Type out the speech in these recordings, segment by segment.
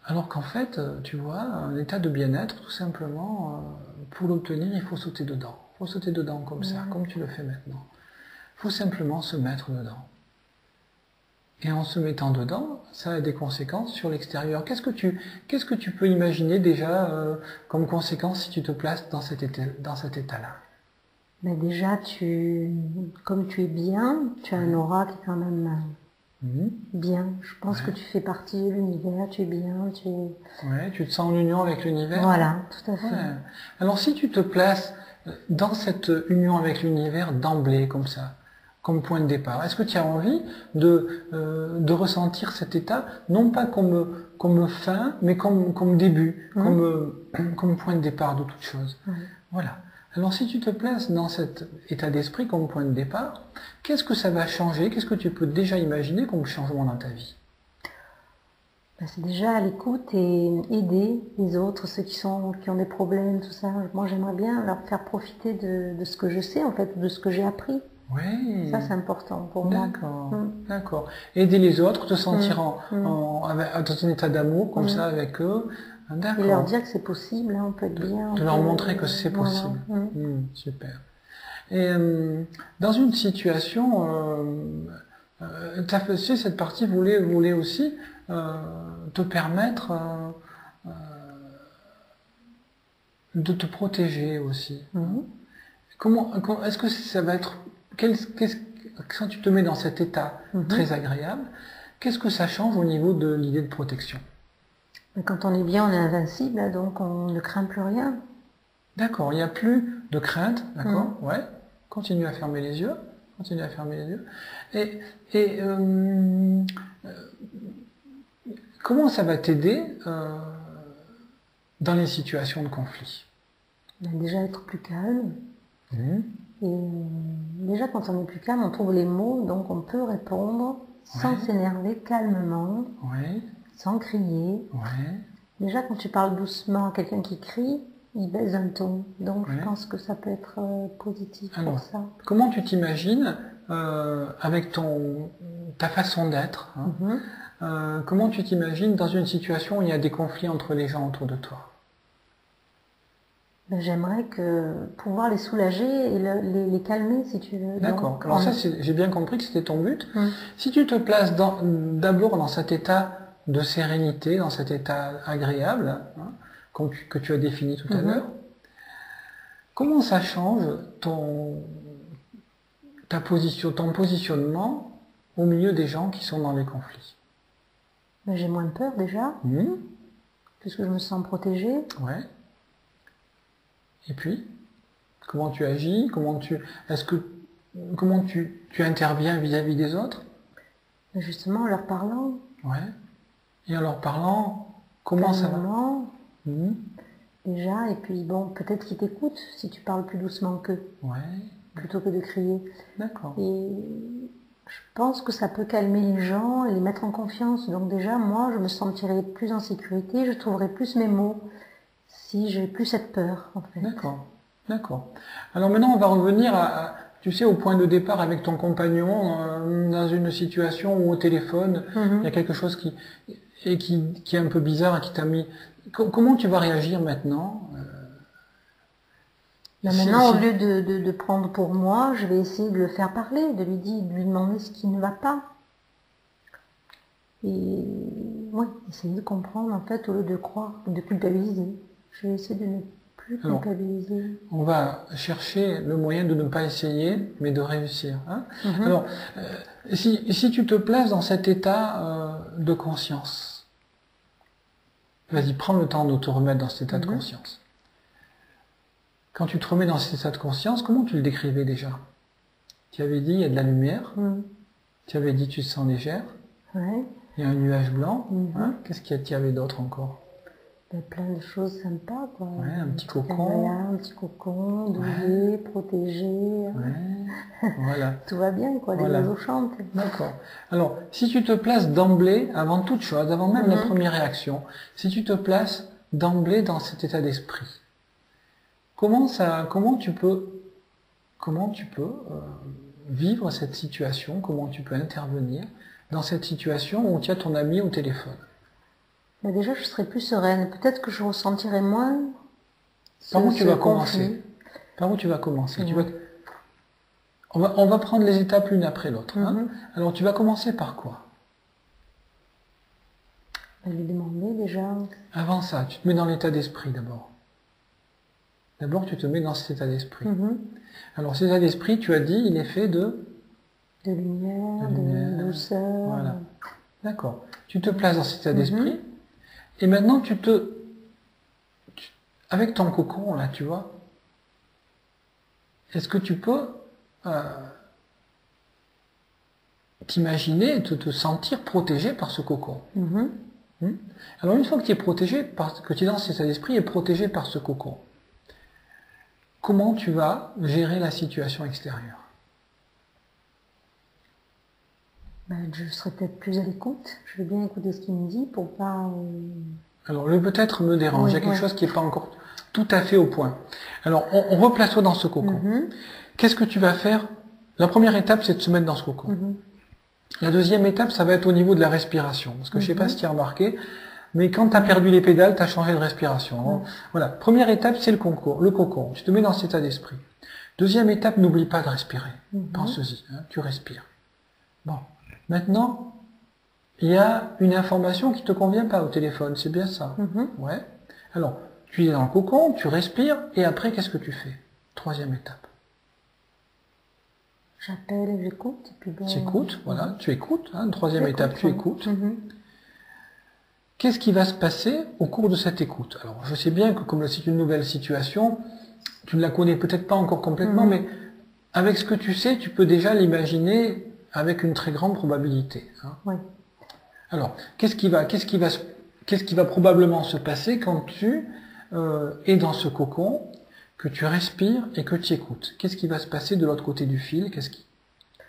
Alors qu'en fait, tu vois, un état de bien-être, tout simplement, pour l'obtenir, il faut sauter dedans. Il faut sauter dedans comme ça, comme tu le fais maintenant. Il faut simplement se mettre dedans. Et en se mettant dedans, ça a des conséquences sur l'extérieur. Qu'est-ce que tu peux imaginer déjà comme conséquence si tu te places dans cet état-là? Ben déjà, comme tu es bien, tu as un aura qui est quand même bien. Je pense que tu fais partie de l'univers, tu es bien, Ouais, tu te sens en union avec l'univers. Voilà, tout à fait. Ouais. Alors si tu te places dans cette union avec l'univers d'emblée, comme ça, comme point de départ, est-ce que tu as envie de ressentir cet état, non pas comme fin, mais comme début, comme point de départ de toute chose? Voilà. Alors si tu te places dans cet état d'esprit comme point de départ, qu'est-ce que ça va changer? Qu'est-ce que tu peux déjà imaginer comme changement dans ta vie? Ben, c'est déjà à l'écoute et aider les autres, ceux qui ont des problèmes, tout ça. Moi, j'aimerais bien leur faire profiter de ce que je sais, en fait, de ce que j'ai appris. Oui. Ça, c'est important pour moi. D'accord, d'accord. Aider les autres, te sentir dans un état d'amour, comme ça, avec eux. Et leur dire que c'est possible, hein, on peut être bien. De leur montrer que c'est possible. Voilà. Super. Et dans une situation, cette partie voulait aussi te permettre de te protéger aussi. Est-ce que ça va être... quand tu te mets dans cet état très agréable, qu'est-ce que ça change au niveau de l'idée de protection? Quand on est bien, on est invincible, donc on ne craint plus rien. D'accord, il n'y a plus de crainte, d'accord, ouais. Continue à fermer les yeux, continue à fermer les yeux. Et comment ça va t'aider dans les situations de conflit? Déjà être plus calme. Et déjà quand on est plus calme, on trouve les mots, donc on peut répondre sans s'énerver, calmement, sans crier. Déjà quand tu parles doucement à quelqu'un qui crie, il baisse un ton. Donc je pense que ça peut être positif pour ça. Comment tu t'imagines avec ta façon d'être, comment tu t'imagines dans une situation où il y a des conflits entre les gens autour de toi? J'aimerais pouvoir les soulager et les calmer, si tu veux. D'accord. Alors ça, j'ai bien compris que c'était ton but. Si tu te places d'abord dans cet état de sérénité, dans cet état agréable, que tu as défini tout à l'heure, comment ça change ton positionnement au milieu des gens qui sont dans les conflits? J'ai moins peur déjà, puisque je me sens protégée. Ouais. Et puis, comment tu agis? Comment tu interviens vis-à-vis des autres? Justement, en leur parlant. Ouais. Et en leur parlant, comment ça va? Déjà, et puis bon, peut-être qu'ils t'écoutent si tu parles plus doucement qu'eux. Plutôt que de crier. D'accord. Et je pense que ça peut calmer les gens et les mettre en confiance. Donc déjà, moi, je me sentirais plus en sécurité, je trouverais plus mes mots. Si j'ai plus cette peur, en fait. D'accord, d'accord. Alors maintenant, on va revenir tu sais, au point de départ avec ton compagnon, dans une situation où au téléphone, il y a quelque chose qui est un peu bizarre, qui t'a mis... Comment tu vas réagir maintenant? Maintenant, au lieu de prendre pour moi, je vais essayer de le faire parler, de lui demander ce qui ne va pas. Et essayer de comprendre, en fait, au lieu de croire, de culpabiliser. Je vais essayer de ne plus culpabiliser. Alors, on va chercher le moyen de ne pas essayer, mais de réussir. Alors, si tu te places dans cet état de conscience, vas-y, prends le temps de te remettre dans cet état de conscience. Quand tu te remets dans cet état de conscience, comment tu le décrivais déjà? Tu avais dit, il y a de la lumière. Tu avais dit, tu te sens légère. Il y a un nuage blanc. Qu'est-ce qu'il y avait d'autre encore? Plein de choses sympas, quoi. Un petit cocon. Un petit cocon, douillet, protégé. Voilà. Tout va bien, quoi. Les oiseaux chantent. D'accord. Alors, si tu te places d'emblée, avant toute chose, avant même la première réaction, si tu te places d'emblée dans cet état d'esprit, comment tu peux vivre cette situation, comment tu peux intervenir dans cette situation où tu as ton ami au téléphone? Déjà, je serais plus sereine. Peut-être que je ressentirais moins. Par où tu vas commencer? Par où tu vas commencer? On va prendre les étapes l'une après l'autre. Alors, tu vas commencer par quoi? Lui demander déjà. Avant ça, tu te mets dans l'état d'esprit d'abord. D'abord, tu te mets dans cet état d'esprit. Alors, cet état d'esprit, tu as dit, il est fait de lumière, de douceur. Voilà. D'accord. Tu te places dans cet état d'esprit. Et maintenant, avec ton cocon, là, tu vois, est-ce que tu peux t'imaginer, te sentir protégé par ce cocon? Alors, une fois que tu es protégé, que tu es dans cet état d'esprit et protégé par ce cocon, comment tu vas gérer la situation extérieure? Je serais peut-être plus à l'écoute. Je vais bien écouter ce qu'il me dit pour pas... Alors, le peut-être me dérange. Il y a quelque chose qui n'est pas encore tout à fait au point. Alors, on replace-toi dans ce cocon. Qu'est-ce que tu vas faire? La première étape, c'est de se mettre dans ce cocon. La deuxième étape, ça va être au niveau de la respiration. Parce que je sais pas si tu as remarqué, mais quand tu as perdu les pédales, tu as changé de respiration. Voilà. Première étape, c'est le cocon. Tu te mets dans cet état d'esprit. Deuxième étape, n'oublie pas de respirer. Pense-y, tu respires. Bon. Maintenant, il y a une information qui te convient pas au téléphone, c'est bien ça? Ouais. Alors, tu es dans le cocon, tu respires, et après, qu'est-ce que tu fais? Troisième étape. J'appelle et j'écoute. Tu écoutes, voilà, tu écoutes. Troisième étape, tu écoutes. Qu'est-ce qui va se passer au cours de cette écoute? Alors, je sais bien que comme c'est une nouvelle situation, tu ne la connais peut-être pas encore complètement, mais avec ce que tu sais, tu peux déjà l'imaginer avec une très grande probabilité. Alors, qu'est-ce qui va probablement se passer quand tu es dans ce cocon, que tu respires et que tu écoutes? Qu'est-ce qui va se passer de l'autre côté du fil?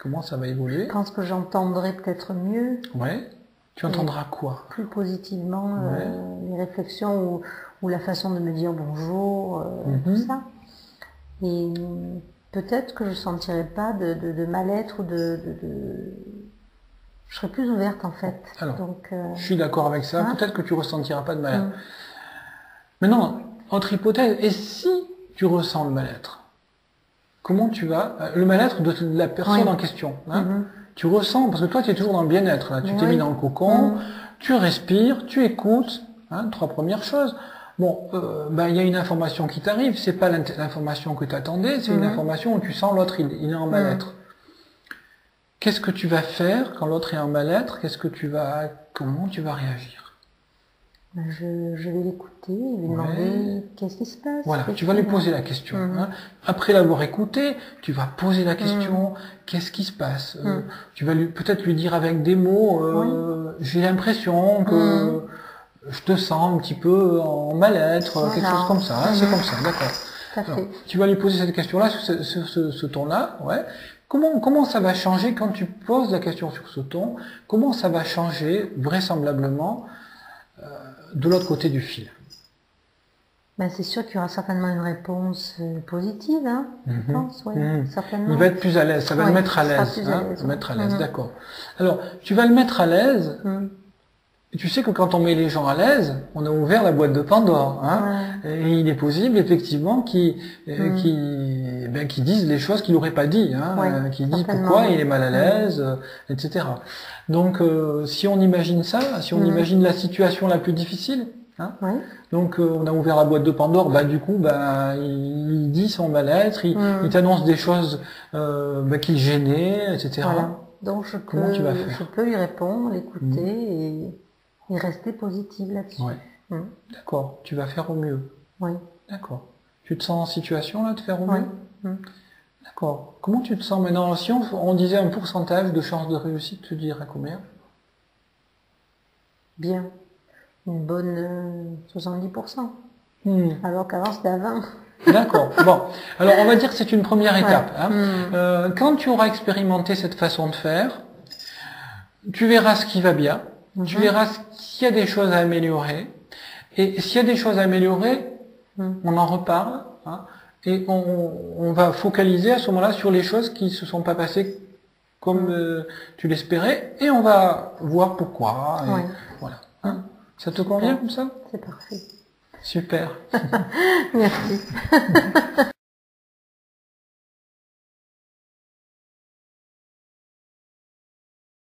Comment ça va évoluer? Je pense que j'entendrai peut-être mieux. Ouais. Tu entendras quoi? Plus positivement les réflexions ou la façon de me dire bonjour, tout ça. Et peut-être que je sentirai pas de mal-être ou je serai plus ouverte en fait. Alors, je suis d'accord avec ça. Peut-être que tu ressentiras pas de mal-être. Maintenant, autre hypothèse, et si tu ressens le mal-être? Comment tu vas... Le mal-être de la personne en question. Tu ressens, parce que toi tu es toujours dans le bien-être, là. Tu t'es mis dans le cocon, tu respires, tu écoutes, trois premières choses. Bon, il y a une information qui t'arrive, c'est pas l'information que tu attendais, c'est une information où tu sens l'autre, il est en mal-être. Qu'est-ce que tu vas faire quand l'autre est en mal-être? Comment tu vas réagir? Je vais l'écouter et lui demander qu'est-ce qui se passe. Voilà, tu vas lui poser la question. Après l'avoir écouté, tu vas poser la question, qu'est-ce qui se passe? Tu vas peut-être lui dire avec des mots, j'ai l'impression que je te sens un petit peu en mal-être, quelque chose comme ça. C'est comme ça, d'accord. Tu vas lui poser cette question-là, sur ce ton-là, Comment ça va changer quand tu poses la question sur ce ton? Comment ça va changer vraisemblablement de l'autre côté du fil? C'est sûr qu'il y aura certainement une réponse positive, je pense, certainement. Il va être plus à l'aise, ça va le mettre à l'aise, d'accord. Alors, tu vas le mettre à l'aise, et tu sais que quand on met les gens à l'aise, on a ouvert la boîte de Pandore, et il est possible, effectivement, qu'ils disent les choses qu'il n'aurait pas dit, qu'ils disent pourquoi il est mal à l'aise, etc. Donc, si on imagine ça, si on imagine la situation la plus difficile, donc on a ouvert la boîte de Pandore, du coup, il dit son mal-être, il t'annonce des choses qui le gênaient, etc. Voilà. Donc comment tu vas faire? Je peux lui répondre, l'écouter et rester positive là-dessus. D'accord, tu vas faire au mieux. D'accord. Tu te sens en situation là de faire au mieux? D'accord. Comment tu te sens maintenant? Si on disait un pourcentage de chance de réussite, tu dirais combien? Bien. Une bonne 70%. Alors qu'avant c'était à 20%. D'accord. Bon. Alors on va dire que c'est une première étape. Quand tu auras expérimenté cette façon de faire, tu verras ce qui va bien. Tu verras s'il y a des choses à améliorer. Et s'il y a des choses à améliorer, on en reparle. Et on va focaliser à ce moment-là sur les choses qui se sont pas passées comme tu l'espérais. Et on va voir pourquoi. Voilà. Ça te convient comme ça? C'est parfait. Super. Merci.